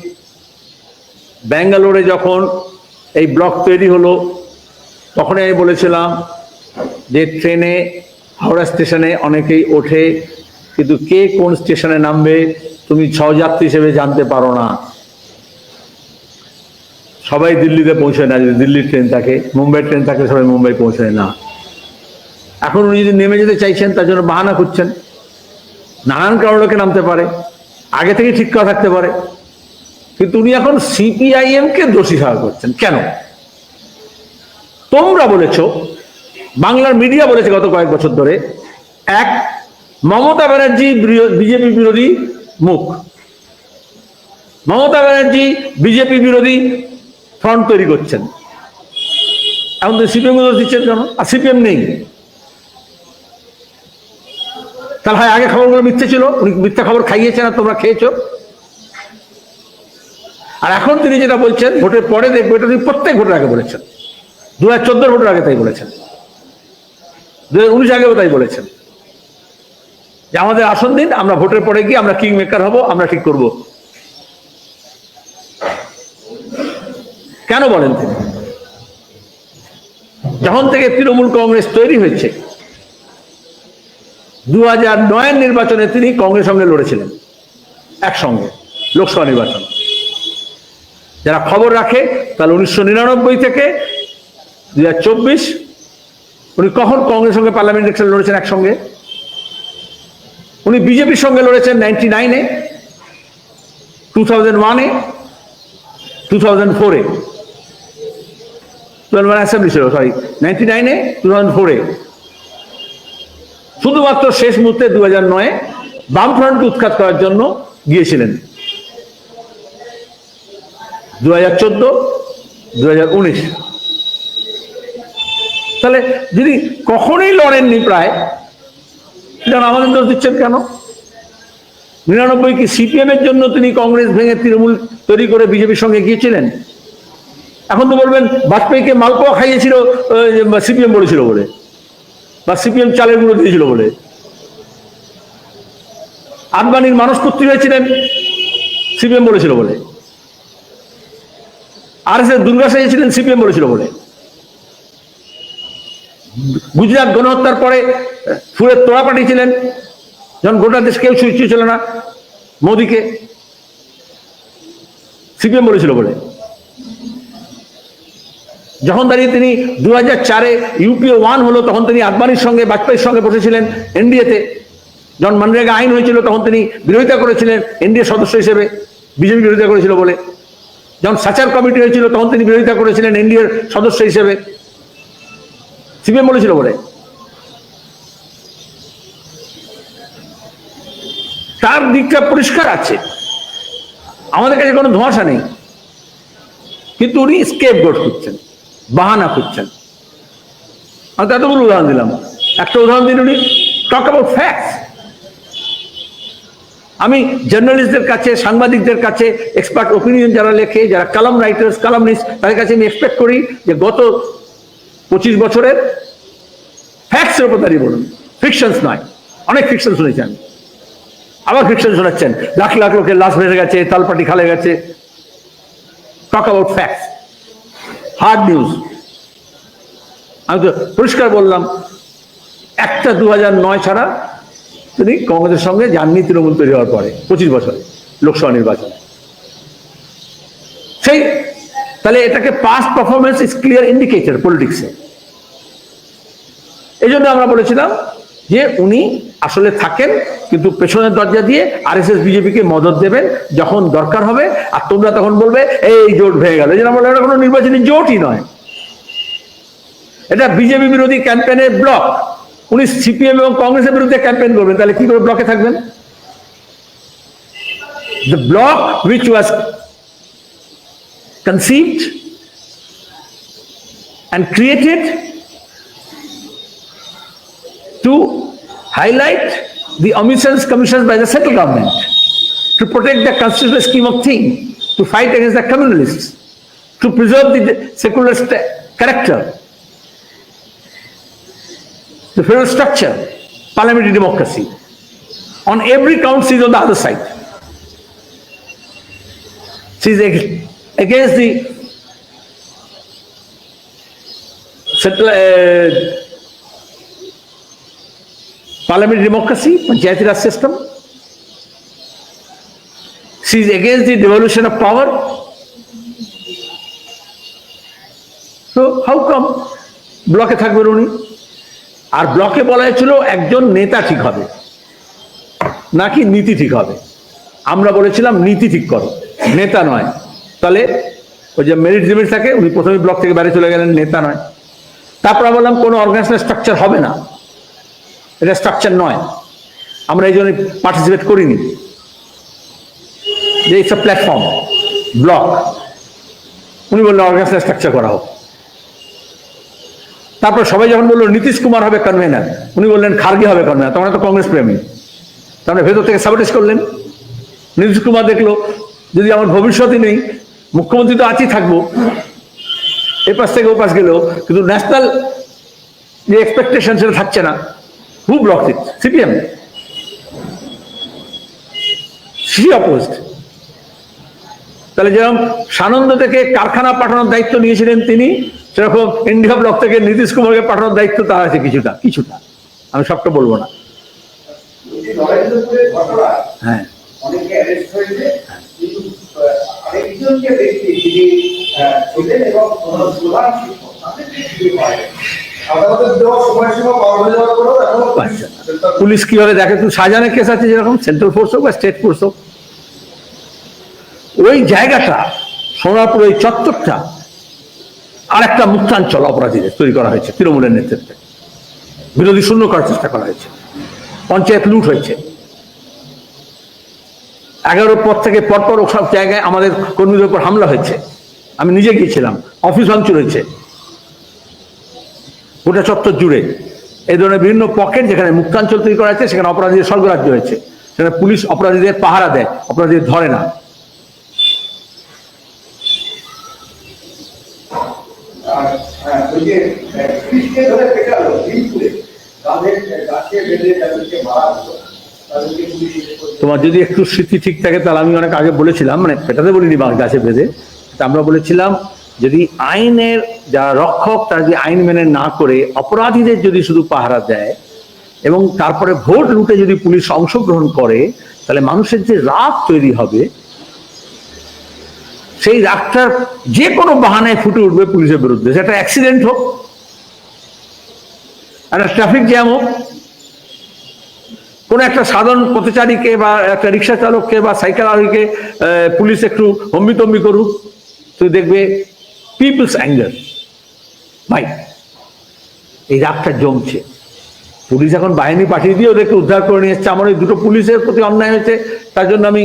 ব্যাঙ্গালোরে যখন এই ব্লক তৈরি হলো তখনই আমি বলেছিলাম যে ট্রেনে হাওড়া স্টেশনে অনেকেই ওঠে, কিন্তু কে কোন স্টেশনে নামবে তুমি সহযাত্রী হিসেবে জানতে পারো না। সবাই দিল্লিতে পৌঁছায় না, যদি দিল্লির ট্রেন থাকে, মুম্বাই ট্রেন থাকে, সবাই মুম্বাই পৌঁছায় না। এখন উনি যদি নেমে যেতে চাইছেন তার জন্য বাহানা করছেন, নানান কারণকে নামতে পারে, আগে থেকে ঠিক করা থাকতে পারে, কিন্তু উনি এখন সিপিআইএম কে দোষী সাজা করছেন। কেন? তোমরা বলেছো, বাংলার মিডিয়া বলেছে গত কয়েক বছর ধরে, এক, মমতা ব্যানার্জি বিজেপি বিরোধী মুখ, মমতা ব্যানার্জি বিজেপি বিরোধী ফ্রন্ট তৈরি করছেন। এখন তো সিপিএম দোষ দিচ্ছেন কেন? আর সিপিএম নেই, তাহলে হয় আগে খবরগুলো মিথ্যে ছিল, উনি মিথ্যা খবর খাইয়েছেন আর তোমরা খেয়েছো। আর এখন তিনি যেটা বলছেন ভোটের পরে দেখবো, এটা তিনি প্রত্যেক ভোটের আগে বলেছেন, 2014 ভোটের আগে তাই বলেছেন, 2019 আগেও তাই বলেছেন যে আমাদের আসন দিন, আমরা ভোটের পরে গিয়ে আমরা কিং মেকার হব, আমরা ঠিক করব। কেন বলেন তিনি? যখন থেকে তৃণমূল কংগ্রেস তৈরি হয়েছে, 2009 নির্বাচনে তিনি কংগ্রেস সঙ্গে লড়েছিলেন একসঙ্গে লোকসভা নির্বাচন। যারা খবর রাখে তাহলে 1999 থেকে 2024 উনি কখন কংগ্রেস সঙ্গে পার্লামেন্ট ইলেকশন লড়েছেন একসঙ্গে? উনি বিজেপির সঙ্গে লড়েছেন 99-এ, 2001-এ, 2004-এ, 2001 অ্যাসেম্বলি ছিল, সরি 99-এ, 2004-এ। শুধুমাত্র শেষ মুহূর্তে 2009-এ বামফ্রন্টকে উৎখাত করার জন্য গিয়েছিলেন। 2014, 2019, তাহলে যিনি কখনোই লড়েননি প্রায়, সেটা আমাদের দোষ দিচ্ছেন কেন? 99 কি সিপিএম এর জন্য তিনি কংগ্রেস ভেঙে তৃণমূল তৈরি করে বিজেপির সঙ্গে গিয়েছিলেন? এখন তো বলবেন বাজপেয়ীকে মালপোয়া খাইয়েছিল সিপিএম বলেছিল বলে, বা সিপিএম চালের গুঁড়ো দিয়েছিল বলে। আদবানির মানসপুত্রী হয়েছিলেন সিপিএম বলেছিল বলে। আরএসএস দুর্গা সাজিয়েছিলেন সিপিএম বলেছিল বলে। গুজরাট গণহত্যার পরে ফুলের তোড়া পাঠিয়েছিলেন যখন গোটা দেশ কেউ ছিল না মোদীকে, সিপিএম বলেছিল বলে। যখন দাঁড়িয়ে তিনি 2004-এ ইউপিএ 1 হলো তখন তিনি আদবানির সঙ্গে বাজপেয়ীর সঙ্গে বসেছিলেন এনডিএতে। যখন মনরেগা আইন হয়েছিল তখন তিনি বিরোধিতা করেছিলেন এনডিএ সদস্য হিসেবে, বিজেপি বিরোধিতা করেছিল বলে। যখন সাচার কমিটি হয়েছিল তখন তিনি বিরোধিতা করেছিলেন এনডিএর সদস্য হিসেবে, সিপিএম বলেছিল বলে। তার দিকটা পরিষ্কার আছে, আমাদের কাছে কোনো ধোঁয়াশা নেই, কিন্তু উনি স্কেপগোট করছেন, বাহানা করছেন। আমি তো এতগুলো উদাহরণ দিলাম, একটা উদাহরণ দিন উনি টক অ্যাবাউট ফ্যাক্টস। আমি জার্নালিস্টদের কাছে, সাংবাদিকদের কাছে, এক্সপার্ট ওপিনিয়ন যারা লেখে, যারা কলাম রাইটার্স, কলামনিস্ট, তাদের কাছে আমি এক্সপেক্ট করি যে গত 25 বছরের ফ্যাক্টসের উপর দাঁড়িয়ে বলুন, ফিকশনস নয়। অনেক ফিকশন শুনেছি আমি, আবার ফিকশন শোনাচ্ছেন, লাখ লাখ লোকের লাশ ভেসে গেছে, তালপাটি খালে গেছে। Talk about facts, hard news. আমি তো পরিষ্কার বললাম, একটা 2009 ছাড়া তিনি কংগ্রেসের সঙ্গে যাননি তৃণমূল তৈরি হওয়ার পরে 25 বছরে লোকসভা নির্বাচনে। সেই তাহলে এটাকে past performance is clear indicator পলিটিক্সে। এই জন্য আমরা বলেছিলাম যে উনি আসলে থাকেন, কিন্তু পেছনের দরজা দিয়ে আরএসএস বিজেপিকে মদত দেবেন যখন দরকার হবে, আর তোমরা তখন বলবে এই জোট ভেঙে গেল। যেটা বলে এটা কোনো নির্বাচনী জোটই নয়, এটা বিজেপি বিরোধী ক্যাম্পেইনের ব্লক। উনি সিপিএম এবং কংগ্রেসের বিরুদ্ধে ক্যাম্পেইন করবেন, তাহলে কি করে ব্লকে থাকবেন? The bloc which was conceived and created to highlight the omissions commissioned by the central government, to protect the constitutional scheme of things, to fight against the communalists, to preserve the secularist character, the federal structure, parliamentary democracy. On every count, she is on the other side. She is against the central parliamentary democracy, Panchayati Raj system. She is against the devolution of power. So how come ব্লকে থাকবেন উনি? আর ব্লকে বলা হয়েছিল একজন নেতা ঠিক হবে নাকি নীতি ঠিক হবে। আমরা বলেছিলাম নীতি ঠিক করো, নেতা নয়। তাহলে ওই যে মেরিট লিমিট থাকে, উনি প্রথমে ব্লক থেকে বাইরে চলে গেলেন, নেতা নয়। তারপর বললাম কোনো অর্গানাইজেশনাল স্ট্রাকচার হবে না, এটা স্ট্রাকচার নয়, আমরা এই জন্য পার্টিসিপেট করিনি, যে ইটস আ প্ল্যাটফর্ম ব্লক। উনি বললেন অর্গানাইজেশনাল স্ট্রাকচার করা হোক। তারপর সবাই যখন বললো নীতিশ কুমার হবে কনভেনার, উনি বললেন খার্গে হবে কনভেনার। তখন তো কংগ্রেস প্রেমী, তারপরে ভেতর থেকে সাবটেজ করলেন। নীতিশ কুমার দেখলো যদি আমার ভবিষ্যৎই নেই, মুখ্যমন্ত্রী তো আছেই, থাকবো, এ পাশ থেকে ও পাশ গেলেও, কিন্তু ন্যাশনাল যে এক্সপেকটেশন সেটা থাকছে না। Who block it? CPM. She opposed. তাহলে যেরকম সানন্দ থেকে কারখানা পাঠানোর দায়িত্ব নিয়েছিলেন তিনি, সেরকম ইন্ডিয়া ব্লক থেকে নীতিশ কুমারকে পাঠানোর দায়িত্ব তার আছে কিছুটা কিছুটা, আমি সবটা বলবো না। হ্যাঁ, অনেকে অ্যারেস্ট হয়েছে, কিন্তু আরেকজনকে দেখছি যিনি ছিলেন এবং প্রধান শিক্ষক, তাদেরকে ফিরে পাওয়া যায়। আদালতের দেওয়া সময়সীমা পার হয়ে যাওয়ার পরেও এখনো পুলিশ কিভাবে দেখে? তুই শাহজাহানের কেস আছে, যেরকম সেন্ট্রাল ফোর্স হোক বা স্টেট ফোর্স হোক, ওই জায়গাটা সোনারপুর ওই চত্বরটা আর একটা মুক্তাঞ্চল অপরাধীদের তৈরি করা হয়েছে তৃণমূলের নেতৃত্বে। বিরোধী শূন্য করার চেষ্টা করা হয়েছে, পঞ্চায়েত লুট হয়েছে। 11 পর থেকে পরপর সব জায়গায় আমাদের কর্মীদের উপর হামলা হয়েছে, আমি নিজে গিয়েছিলাম। অফিস ভাঙচুর হয়েছে গোটা চত্বর জুড়ে। এই ধরনের বিভিন্ন পকেট যেখানে মুক্তাঞ্চল তৈরি করা হয়েছে, সেখানে অপরাধীদের স্বর্গরাজ্য হয়েছে। সেখানে পুলিশ অপরাধীদের পাহারা দেয়, অপরাধীদের ধরে না। ওই যে পুলিশকে ধরে পেটালো দিনপুরে, তাদের গাছে বেঁধে তাদেরকে মারা হলো, তাদেরকে পুলিশ। তোমার যদি একটু স্মৃতি ঠিক থাকে, তাহলে আমি অনেক আগে বলেছিলাম, মানে পেটাতে বলিনি, গাছে বেঁধে, আমরা বলেছিলাম যদি আইনের যারা রক্ষক তারা যদি আইন মেনে না করে অপরাধীদের যদি শুধু পাহারা দেয় এবং তারপরে ভোট লুটে যদি পুলিশ অংশগ্রহণ করে, তাহলে মানুষের যে রাগ তৈরি হবে, সেই রাগটার যে কোনো বাহানায় ফুটে উঠবে পুলিশের বিরুদ্ধে। সেটা অ্যাক্সিডেন্ট হোক, একটা ট্রাফিক জ্যাম হোক, কোনো একটা সাধারণ পথচারীকে বা একটা রিক্সা চালককে বা সাইকেল আরোহীকে পুলিশ একটু হম্বিতম্বি করুক, তুই দেখবে পিপলস অ্যাঙ্গার, ভাই এই রাগটা জমছে। পুলিশ এখন বাহিনী পাঠিয়ে দিয়ে ওদেরকে উদ্ধার করে নিয়ে এসছে। আমার ওই দুটো পুলিশের প্রতি অন্যায় হয়েছে, তার জন্য আমি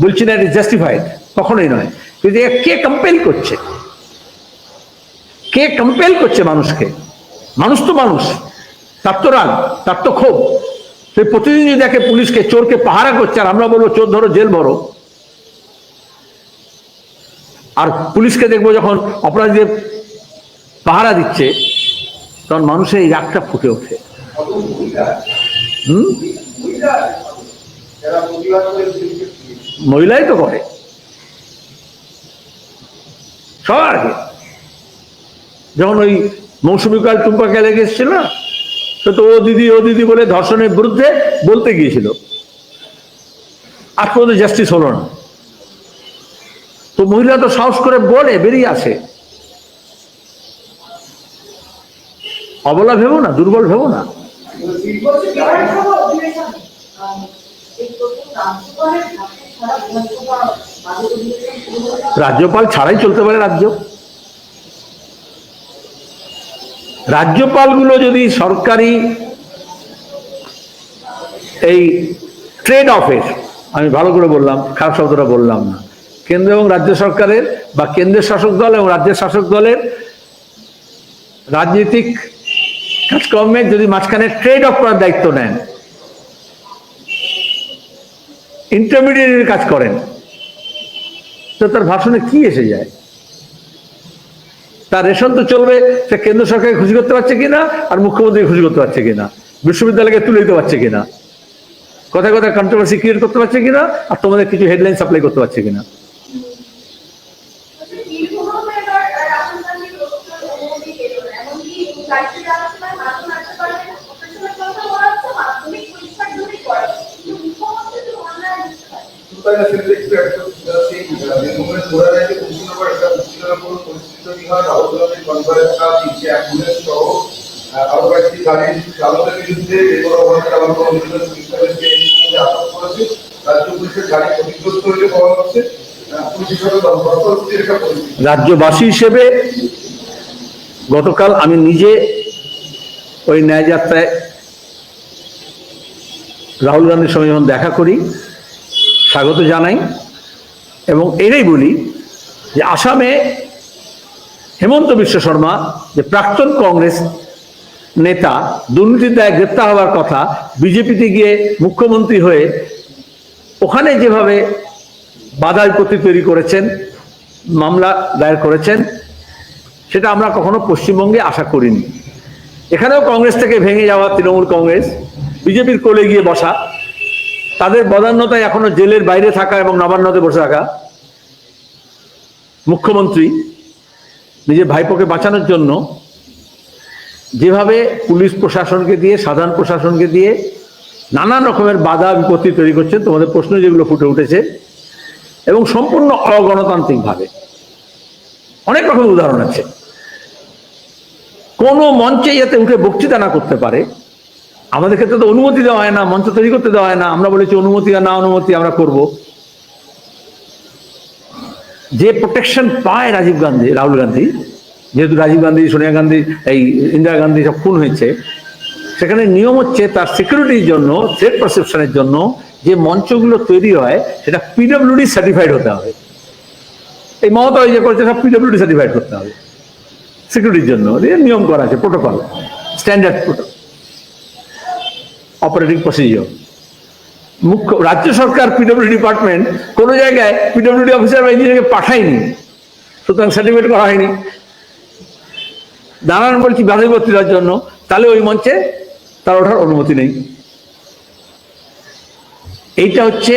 বলছি না এটা জাস্টিফাইড, কখনোই নয়। কিন্তু কে কম্পেল করছে? কে কম্পেল করছে মানুষকে? মানুষ তো মানুষ, তার তো রাগ, তার তো ক্ষোভ। সেই প্রতিদিন যদি দেখে পুলিশকে, চোরকে পাহারা করছে, আর আমরা বলবো চোর ধরো, জেল ভরো, আর পুলিশকে দেখবো যখন অপরাধীদের পাহারা দিচ্ছে, তখন মানুষের এই রাগটা ফুটে ওঠে। মহিলাই তো করে সবার আগে। যখন ওই মৌসুমী কাল টুম্পাকে লেগে এসেছিল না, তো ও দিদি বলে ধর্ষণের বিরুদ্ধে বলতে গিয়েছিল, আজ পর্যন্ত জাস্টিস হলো না। তো মহিলা তো সাহস করে বলে, বেরিয়ে আসে। অবলা ভেবো না, দুর্বল ভেবো না। বলছি বিধানসভা অধিবেশনে এই প্রথম রাজ্যপালের ভাষণ ছাড়া বিধানসভা বাজেট অধিবেশন শুরু হলো। রাজ্যপাল ছাড়াই চলতে পারে রাজ্য। রাজ্যপালগুলো যদি সরকারি এই ট্রেড অফের, আমি ভালো করে বললাম, খারাপ শব্দটা বললাম না, কেন্দ্র এবং রাজ্য সরকারের বা কেন্দ্রের শাসক দল এবং রাজ্যের শাসক দলের রাজনৈতিক কাজকর্মের যদি মাঝখানে ট্রেড অফ করার দায়িত্ব নেন, ইন্টারমিডিয়েটের কাজ করেন, তো তার ভাষণে কি এসে যায়? তার রেশন তো চলবে, সে কেন্দ্র সরকারকে খুশি করতে পারছে কিনা আর মুখ্যমন্ত্রীকে খুশি করতে পারছে কিনা, বিশ্ববিদ্যালয়কে তুলে দিতে পারছে কিনা, কথায় কথায় কন্ট্রোভার্সি ক্রিয়েট করতে পারছে কিনা, আর তোমাদের কিছু হেডলাইন সাপ্লাই করতে পারছে কিনা। রাজ্যবাসী হিসেবে গতকাল আমি নিজে ওই ন্যায় যাত্রায় রাহুল গান্ধীর সঙ্গে যখন দেখা করি, স্বাগত জানাই এবং এটাই বলি যে আসামে হেমন্ত বিশ্ব শর্মা, যে প্রাক্তন কংগ্রেস নেতা, দুর্নীতির দায়ে গ্রেপ্তার হওয়ার কথা, বিজেপিতে গিয়ে মুখ্যমন্ত্রী হয়ে ওখানে যেভাবে বাধা বিপত্তি তৈরি করেছেন, মামলা দায়ের করেছেন, সেটা আমরা কখনো পশ্চিমবঙ্গে আশা করিনি। এখানেও কংগ্রেস থেকে ভেঙে যাওয়া তৃণমূল কংগ্রেস, বিজেপির কোলে গিয়ে বসা, তাদের বদান্যতায় এখনো জেলের বাইরে থাকা এবং নবান্নতে বসে থাকা মুখ্যমন্ত্রী নিজের ভাইপোকে বাঁচানোর জন্য যেভাবে পুলিশ প্রশাসনকে দিয়ে, সাধারণ প্রশাসনকে দিয়ে নানান রকমের বাধা বিপত্তি তৈরি করছেন, তোমাদের প্রশ্ন যেগুলো ফুটে উঠেছে, এবং সম্পূর্ণ অগণতান্ত্রিকভাবে। অনেক রকম উদাহরণ আছে। কোনো মঞ্চে যাতে উঠে বক্তৃতা না করতে পারে, আমাদের ক্ষেত্রে তো অনুমতি দেওয়া হয় না, মঞ্চ তৈরি করতে দেওয়া হয় না, আমরা বলেছি অনুমতি আর না অনুমতি আমরা করব। যে প্রোটেকশন পায় রাহুল গান্ধী, যেহেতু রাজীব গান্ধী, সোনিয়া গান্ধী, এই ইন্দিরা গান্ধী সব খুন হয়েছে, সেখানে নিয়ম হচ্ছে তার সিকিউরিটির জন্য, থ্রেট পারসেপশনের জন্য যে মঞ্চগুলো তৈরি হয় সেটা পিডব্লিউডি সার্টিফাইড হতে হবে। এই মমতা যে করেছে সব পিডব্লিউডি সার্টিফাইড করতে হবে সিকিউরিটির জন্য, নিয়ম করা আছে, প্রোটোকল, স্ট্যান্ডার্ড অপারেটিং প্রসিজিওর। রাজ্য সরকার পিডব্লিউডি ডিপার্টমেন্ট কোনো জায়গায় পিডব্লিউডি অফিসার বা ইঞ্জিনিয়ারকে পাঠায়নি, সুতরাং সার্টিফিকেট করা হয়নি। দাঁড়ান বলছি বাধা বিপত্তি দেওয়ার জন্য, তাহলে ওই মঞ্চে তার ওঠার অনুমতি নেই। এইটা হচ্ছে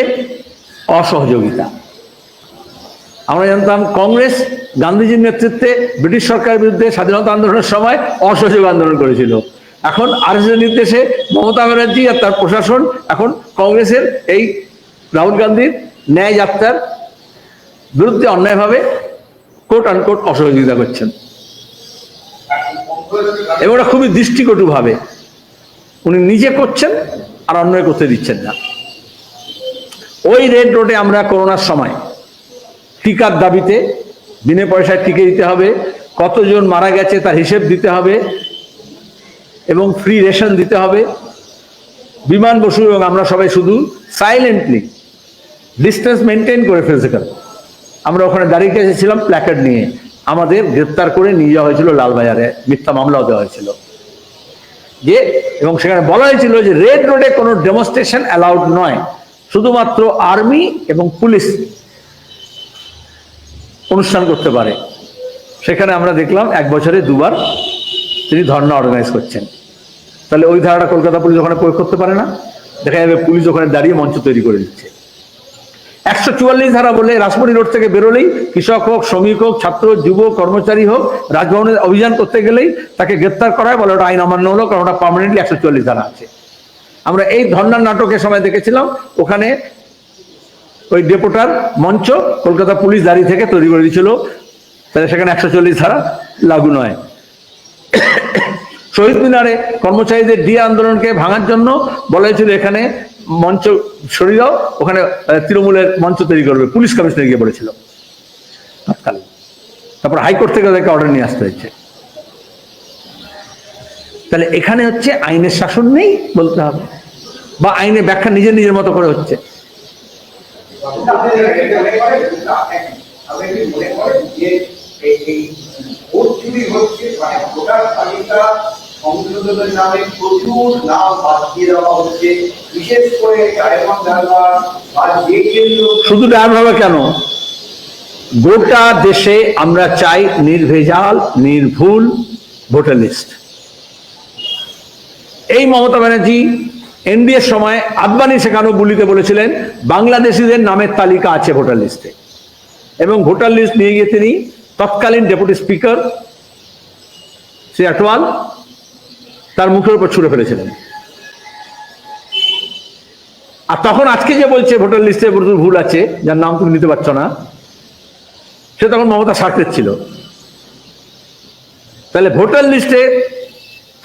অসহযোগিতা। আমরা জানতাম কংগ্রেস গান্ধীজির নেতৃত্বে ব্রিটিশ সরকারের বিরুদ্ধে স্বাধীনতা আন্দোলনের সময় অসহযোগ আন্দোলন করেছিল। এখন আরএসএস নির্দেশে মমতা ব্যানার্জি আর তার প্রশাসন এখন কংগ্রেসের এই রাহুল গান্ধীর ন্যায় যাত্রার বিরুদ্ধে অন্যায়ভাবে কোট আনকোট অসহযোগিতা করছেন, এবং ওটা খুবই দৃষ্টিকটুভাবে উনি নিজে করছেন আর অন্যায় করতে দিচ্ছেন না। ওই রেড রোডে আমরা করোনার সময় টিকার দাবিতে বিনা পয়সায় টিকে দিতে হবে, কতজন মারা গেছে তার হিসেব দিতে হবে, এবং ফ্রি রেশন দিতে হবে। বিমান বসু এবং আমরা সবাই শুধু সাইলেন্টলি ডিস্টেন্স মেনটেন করে ফিজিক্যাল আমরা ওখানে দাঁড়িয়ে গেছিলাম প্ল্যাকার্ড নিয়ে। আমাদের গ্রেপ্তার করে নিয়ে যাওয়া হয়েছিল লালবাজারে, মিথ্যা মামলাও দেওয়া হয়েছিল যে, এবং সেখানে বলা হয়েছিল যে রেড রোডে কোনো ডেমনস্ট্রেশন অ্যালাউড নয়, শুধুমাত্র আর্মি এবং পুলিশ অনুষ্ঠান করতে পারে। সেখানে আমরা দেখলাম 1 বছরে 2 বার তিনি ধর্ণা অর্গানাইজ করছেন। তাহলে ওই ধারাটা কলকাতা পুলিশ ওখানে প্রয়োগ করতে পারে না? দেখা যাবে পুলিশ ওখানে দাঁড়িয়ে মঞ্চ তৈরি করে দিচ্ছে। 144 ধারা বলে রাজবাড়ী রোড থেকে বেরোলেই কৃষক হোক, শ্রমিক হোক, ছাত্র, যুব, কর্মচারী হোক, রাজভবনে অভিযান করতে গেলেই তাকে গ্রেপ্তার করা হয়, বলে ওটা আইন অমান্য হলো, কারণ ওটা পার্মানেন্টলি 144 ধারা আছে। আমরা এই ধর্ণার নাটকের সময় দেখেছিলাম ওখানে ওই ডেপোটার মঞ্চ কলকাতা পুলিশ দাঁড়িয়ে থেকে তৈরি করে দিয়েছিল, তাহলে সেখানে 144 ধারা লাগু নয়। শহীদ মিনারে কর্মচারীদের ডিএ আন্দোলনকে ভাঙার জন্য বলা হয়েছিল এখানে মঞ্চ সরিয়ে দাও, ওখানে তৃণমূলের মঞ্চ তৈরি করবে, পুলিশ কমিশনার গিয়ে বলেছিল তৎকালীন। তারপর হাইকোর্ট থেকে ওদেরকে অর্ডার নিয়ে আসতে হয়েছে। তাহলে এখানে হচ্ছে আইনের শাসন নেই বলতে হবে, বা আইনের ব্যাখ্যা নিজের নিজের মতো করে হচ্ছে। সংশোধনের নামে প্রচুর নাম বাদ দিয়ে দেওয়া হচ্ছে, বিশেষ করে ডায়মন্ড হারবার আর যে কেন্দ্র। শুধু ডায়মন্ড হারবার কেন, গোটা দেশে আমরা চাই নির্ভেজাল নির্ভুল ভোটার লিস্ট। এই মমতা ব্যানার্জি এনডিএর সময় আদবানি শেখানো বুলিতে বলেছিলেন বাংলাদেশিদের নামের তালিকা আছে ভোটার লিস্টে, এবং ভোটার লিস্ট নিয়ে গিয়ে তিনি তৎকালীন ডেপুটি স্পিকার শ্রী আটওয়াল তার মুখের উপর ছুড়ে ফেলেছিলেন। আর তখন আজকে যে বলছে ভোটার লিস্টে ভুল আছে, যার নাম তুমি নিতে পারছো না, সে তখন মমতা সার্কেট ছিল। তাহলে ভোটার লিস্টে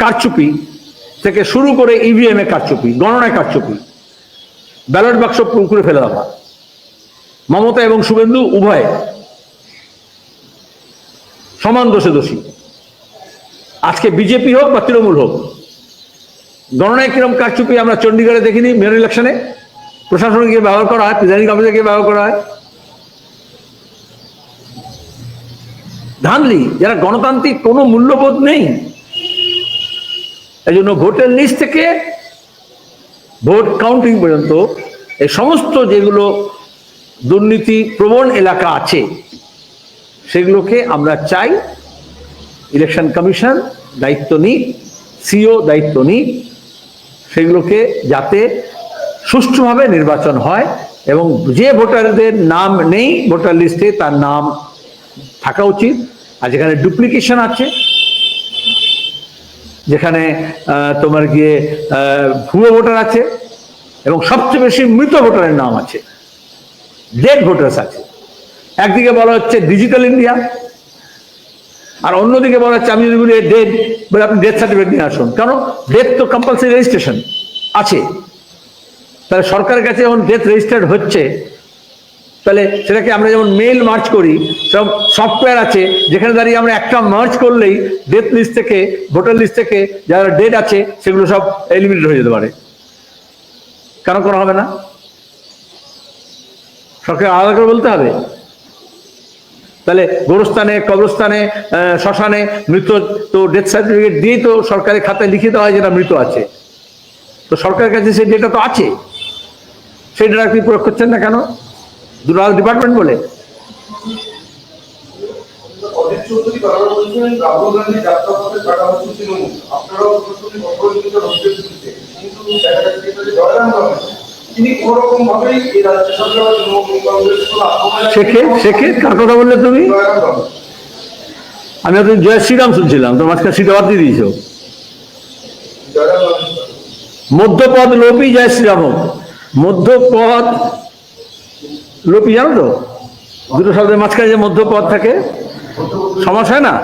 কারচুপি থেকে শুরু করে ইভিএম এ কারচুপি, গণনায় কারচুপি, ব্যালট বাক্স পুকুরে ফেলে দেওয়া, মমতা এবং শুভেন্দু উভয় সমান দোষে দোষী। আজকে বিজেপি হোক বা তৃণমূল হোক, গণনায় কিরম কারচুপি আমরা চণ্ডীগড়ে দেখিনি, মেয়র ইলেকশনে প্রশাসনে গিয়ে ব্যবহার করা হয়, প্রিজাইডিং অফিসারে গিয়ে ব্যবহার করা হয়। ধানলি যারা গণতান্ত্রিক কোনো মূল্যবোধ নেই, এই জন্য ভোটার লিস্ট থেকে ভোট কাউন্টিং পর্যন্ত এই সমস্ত যেগুলো দুর্নীতি প্রবণ এলাকা আছে সেগুলোকে আমরা চাই ইলেকশন কমিশন দায়িত্ব নিক, সিও দায়িত্ব নিক, সেগুলোকে যাতে সুষ্ঠুভাবে নির্বাচন হয় এবং যে ভোটারদের নাম নেই ভোটার লিস্টে তার নাম থাকা উচিত। আর যেখানে ডুপ্লিকেশন আছে, যেখানে তোমার গিয়ে ভুয়ো ভোটার আছে এবং সবচেয়ে বেশি মৃত ভোটারের নাম আছে, ডেড ভোটার্স আছে, একদিকে বলা হচ্ছে ডিজিটাল ইন্ডিয়া, আর অন্যদিকে বলা হচ্ছে আমি যদি বলি ডেড বলে আপনি ডেথ সার্টিফিকেট নিয়ে আসুন, কারণ ডেথ তো কম্পালসারি রেজিস্ট্রেশন আছে। তাহলে সরকারের কাছে যখন ডেথ রেজিস্টার্ড হচ্ছে, তাহলে সেটাকে আমরা যেমন মেইল মার্চ করি, সব সফটওয়্যার আছে যেখানে দাঁড়িয়ে আমরা একটা মার্চ করলেই ডেথ লিস্ট থেকে ভোটার লিস্ট থেকে যারা ডেড আছে সেগুলো সব এলিমিনেট হয়ে যেতে পারে। কেন করা হবে না? সরকার আলাদা করে বলতে হবে। তাহলে গোরস্থানে, কবরস্থানে, শ্মশানে মৃত তো ডেথ সার্টিফিকেট দিয়েই তো সরকারি খাতায় লিখে দেওয়া হয় যেটা মৃত আছে। তো সরকারের কাছে সেই ডেটা তো আছে, সেই ডেটা আপনি প্রয়োগ করছেন না কেন? দুটো আলাদা ডিপার্টমেন্ট বলে। শেখে কার কথা বললে তুমি? আমি আপনি জয় শ্রীরাম শুনছিলাম, তো মাঝখানে শ্রীটা বাদ দিয়ে দিয়েছো। মধ্যপদ লোপী জয় শ্রীরাম হোক। মধ্যপদ লোপী জানো তো, দুটো শব্দের মাঝখানে যে মধ্যপদ থাকে সমস্যা হয় না,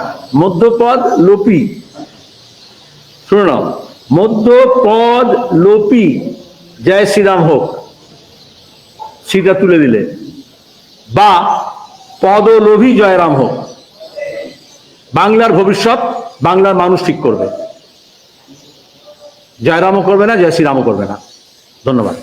মধ্যপদ লোপী। শুনো না, মধ্যপদ লোপী জয় শ্রীরাম হোক, শ্রীটা তুলে দিলে, বা পদলোভী জয়রাম হোক। বাংলার ভবিষ্যৎ বাংলার মানুষ ঠিক করবে, জয়রামও করবে না, জয় শ্রীরামও করবে না। ধন্যবাদ।